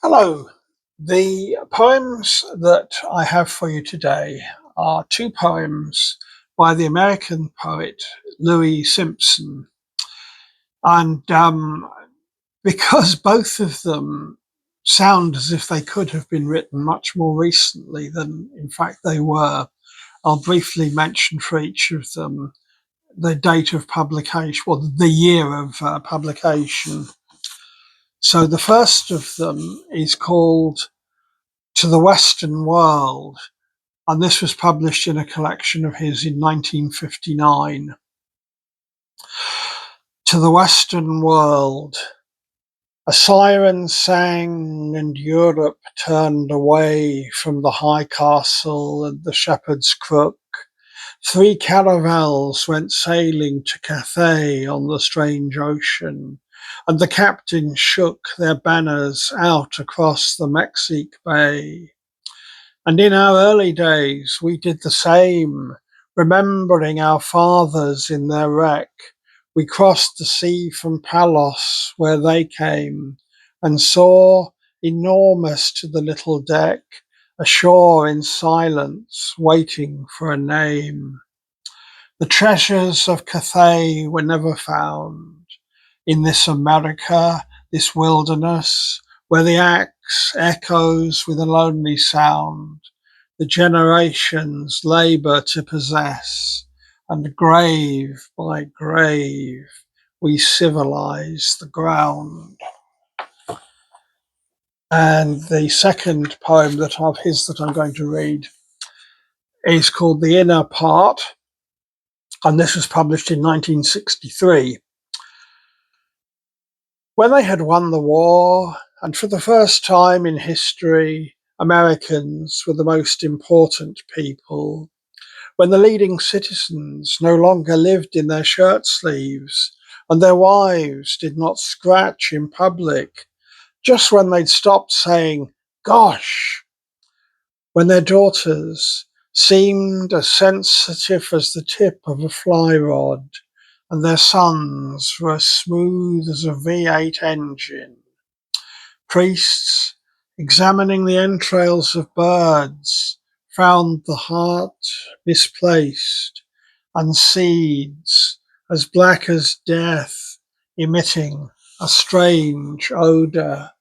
Hello. The poems that I have for you today are two poems by the American poet Louis Simpson. And because both of them sound as if they could have been written much more recently than in fact they were, I'll briefly mention for each of them the date of publication, well, the year of publication. So the first of them is called To the Western World, and this was published in a collection of his in 1959. To the Western World, a siren sang and Europe turned away from the high castle and the shepherd's crook. Three caravels went sailing to Cathay on the strange ocean, and the captains shook their banners out across the Mexique Bay. And in our early days, we did the same, remembering our fathers in their wreck. We crossed the sea from Palos, where they came, and saw, enormous to the little deck, a shore in silence, waiting for a name. The treasures of Cathay were never found in this America, this wilderness, where the axe echoes with a lonely sound. The generations labour to possess, and grave by grave we civilise the ground. And the second poem of his that I'm going to read is called The Inner Part, and this was published in 1963. When they had won the war, and for the first time in history, Americans were the most important people, when the leading citizens no longer lived in their shirt sleeves, and their wives did not scratch in public, just when they'd stopped saying, "Gosh," when their daughters seemed as sensitive as the tip of a fly rod, and their sons were as smooth as a V8 engine. Priests, examining the entrails of birds, found the heart misplaced, and seeds as black as death, emitting a strange odour.